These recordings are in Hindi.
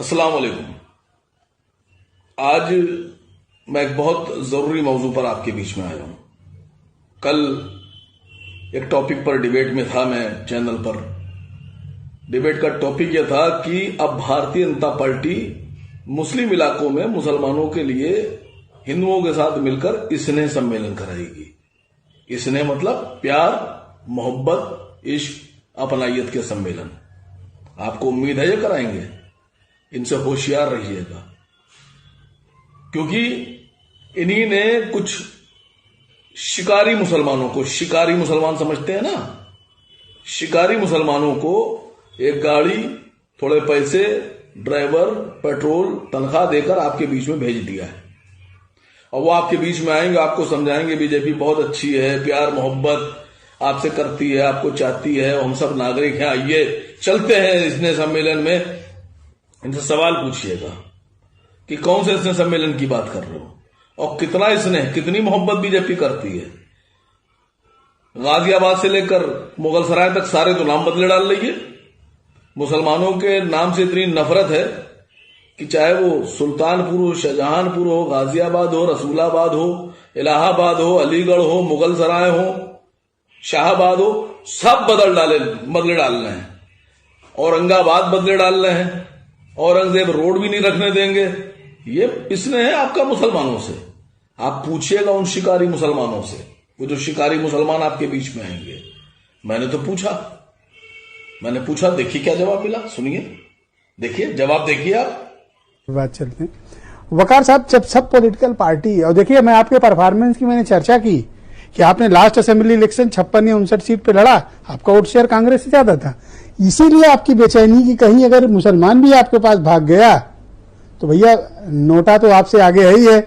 अस्सलाम वालेकुम। आज मैं एक बहुत जरूरी मौजू पर आपके बीच में आया हूं। कल एक टॉपिक पर डिबेट में था, मैं चैनल पर। डिबेट का टॉपिक यह था कि अब भारतीय जनता पार्टी मुस्लिम इलाकों में मुसलमानों के लिए हिंदुओं के साथ मिलकर स्नेह सम्मेलन कराएगी। स्नेह मतलब प्यार, मोहब्बत, इश्क, अपनायत के सम्मेलन। आपको उम्मीद है ये कराएंगे? इनसे होशियार रहिएगा, क्योंकि इन्हीं ने कुछ शिकारी मुसलमानों को, शिकारी मुसलमान समझते हैं ना, शिकारी मुसलमानों को एक गाड़ी, थोड़े पैसे, ड्राइवर, पेट्रोल, तनख्वाह देकर आपके बीच में भेज दिया है। और वो आपके बीच में आएंगे, आपको समझाएंगे बीजेपी बहुत अच्छी है, प्यार मोहब्बत आपसे करती है, आपको चाहती है, हम सब नागरिक हैं, आइए चलते हैं इसने सम्मेलन में। इनसे सवाल पूछिएगा कि कौन से इसने सम्मेलन की बात कर रहे हो और कितना इसने, कितनी मोहब्बत बीजेपी करती है। गाजियाबाद से लेकर मुगल सराय तक सारे तो नाम बदले डाल रही है। मुसलमानों के नाम से इतनी नफरत है कि चाहे वो सुल्तानपुर हो, शाहजहांपुर हो, गाजियाबाद हो, रसूलाबाद हो, इलाहाबाद हो, अलीगढ़ हो, मुगल सराय हो, शाहबाद हो, सब बदले डालने हैं। औरंगाबाद बदले डाल रहे हैं, औरंगजेब रोड भी नहीं रखने देंगे। ये इसने है आपका मुसलमानों से। आप पूछिएगा उन शिकारी मुसलमानों से, वो जो शिकारी मुसलमान आपके बीच में आएंगे। मैंने पूछा, देखिए क्या जवाब मिला, सुनिए, देखिए जवाब, देखिए आप। बात चलते हैं वकार साहब, जब सब पॉलिटिकल पार्टी, और देखिए मैं आपके परफॉर्मेंस की मैंने चर्चा की कि आपने लास्ट असेंबली इलेक्शन 56 या 59 सीट पे लड़ा, आपका वोट शेयर कांग्रेस से ज्यादा था। इसीलिए आपकी बेचैनी की कहीं अगर मुसलमान भी आपके पास भाग गया तो भैया नोटा तो आपसे आगे है ही है,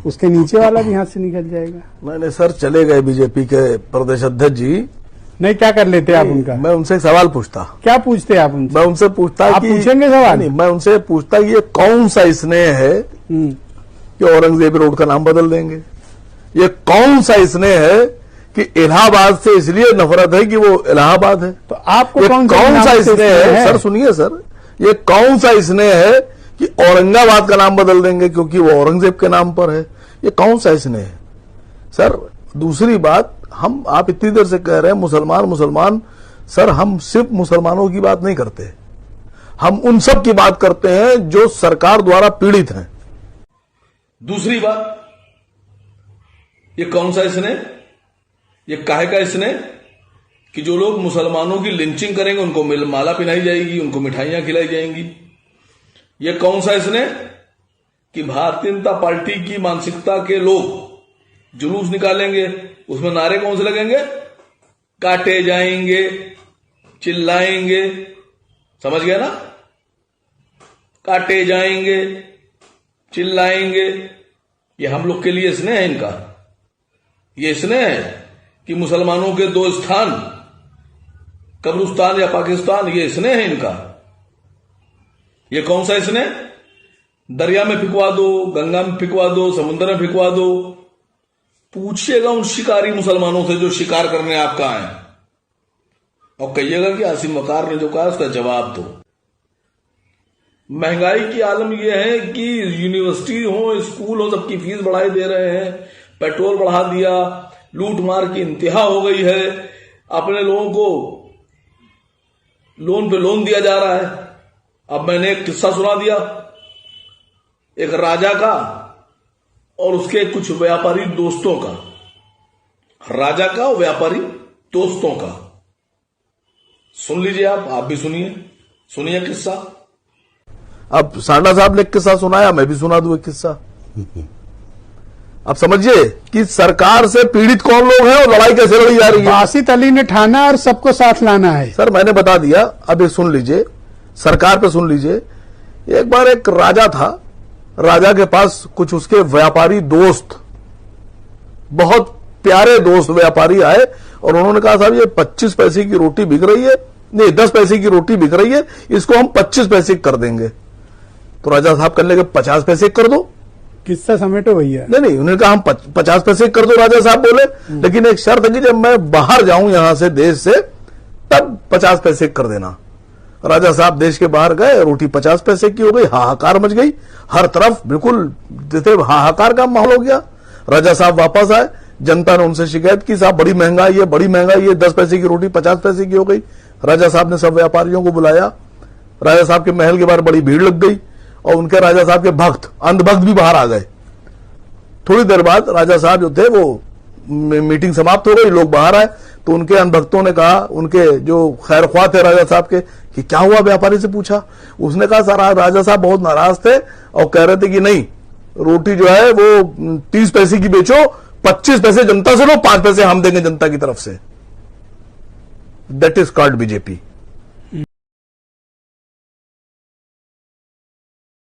उसके नीचे वाला भी हाथ से निकल जाएगा। नहीं सर, चले गए बीजेपी के प्रदेश अध्यक्ष जी। नहीं, क्या कर लेते आप उनका? मैं उनसे एक सवाल पूछता। क्या पूछते आप उनसे? मैं उनसे पूछता, आप पूछेंगे सवाल? नहीं, मैं उनसे पूछता ये कौन सा स्नेह है कि औरंगजेब रोड का नाम बदल देंगे? ये कौन सा स्नेह है कि इलाहाबाद से इसलिए नफरत है कि वो इलाहाबाद है? तो आपको कौन सा स्नेह है? सर सुनिए सर, ये कौन सा स्नेह है कि औरंगाबाद का नाम बदल देंगे क्योंकि वो औरंगजेब के नाम पर है? ये कौन सा स्नेह है सर? दूसरी बात, आप इतनी देर से कह रहे हैं मुसलमान। सर हम सिर्फ मुसलमानों की बात नहीं करते, हम उन सब की बात करते हैं जो सरकार द्वारा पीड़ित हैं। दूसरी बात, ये कौन सा स्नेह, ये काहे का स्नेह कि जो लोग मुसलमानों की लिंचिंग करेंगे उनको माला पहनाई जाएगी, उनको मिठाइयां खिलाई जाएंगी। ये कौन सा स्नेह कि भारतीय जनता पार्टी की मानसिकता के लोग जुलूस निकालेंगे, उसमें नारे कौन से लगेंगे? काटे जाएंगे, चिल्लाएंगे, समझ गया ना? काटे जाएंगे, चिल्लाएंगे। ये हम लोग के लिए स्नेह है इनका। ये स्नेह है कि मुसलमानों के दो स्थान, कब्रिस्तान या पाकिस्तान, ये स्नेह है इनका। ये कौन सा स्नेह? दरिया में फिकवा दो, गंगा में फिकवा दो, समुद्र में फिकवा दो। पूछिएगा उन शिकारी मुसलमानों से जो शिकार करने आपका आए, और कहिएगा कि आसिम वकार ने जो कहा उसका जवाब दो। महंगाई की आलम यह है कि यूनिवर्सिटी हो, स्कूल हो, सबकी फीस बढ़ाई दे रहे हैं, पेट्रोल बढ़ा दिया, लूट मार की इंतहा हो गई है, अपने लोगों को लोन पे लोन दिया जा रहा है। अब मैंने एक किस्सा सुना दिया, एक राजा का और उसके कुछ व्यापारी दोस्तों का। राजा का और व्यापारी दोस्तों का, सुन लीजिए आप भी सुनिए किस्सा। अब साडा साहब ने किस्सा सुनाया, मैं भी सुना दूं एक किस्सा। अब समझिए कि सरकार से पीड़ित कौन लोग हैं और लड़ाई कैसे लड़ी जा रही है। बासित अली ने ठाना और सबको साथ लाना है। सर मैंने बता दिया, अब ये सुन लीजिए, सरकार पे सुन लीजिए। एक बार एक राजा था, राजा के पास कुछ उसके व्यापारी दोस्त, बहुत प्यारे दोस्त व्यापारी आए और उन्होंने कहा साहब ये 25 पैसे की रोटी बिक रही है, नहीं 10 पैसे की रोटी बिक रही है, इसको हम 25 पैसे कर देंगे। तो राजा साहब कहने लगे 50 पैसे कर दो। किस्सा समेटो भैया। नहीं, उन्होंने कहा हम 50 पैसे कर दो, राजा साहब बोले, लेकिन एक शर्त है कि जब मैं बाहर जाऊं यहां से, देश से, तब 50 पैसे कर देना। राजा साहब देश के बाहर गए, रोटी 50 पैसे की हो गई, हाहाकार मच गई, हर तरफ बिल्कुल जैसे हाहाकार का माहौल हो गया। राजा साहब वापस आए, जनता ने उनसे शिकायत की, साहब बड़ी महंगाई है, बड़ी महंगाई है, 10 पैसे की रोटी 50 पैसे की हो गई। राजा साहब ने सब व्यापारियों को बुलाया, राजा साहब के महल के बाहर बड़ी भीड़ लग गई और उनके राजा साहब के भक्त, अंधभक्त भी बाहर आ गए। थोड़ी देर बाद राजा साहब जो थे वो मीटिंग समाप्त हो गई, लोग बाहर आए तो उनके अनभक्तों ने कहा, उनके जो खैर ख्वाह थे राजा साहब के, कि क्या हुआ, व्यापारी से पूछा। उसने कहा सर राजा साहब बहुत नाराज थे और कह रहे थे कि नहीं, रोटी जो है वो 30 पैसे की बेचो, 25 पैसे जनता से लो, 5 पैसे हम देंगे जनता की तरफ से। That is called BJP.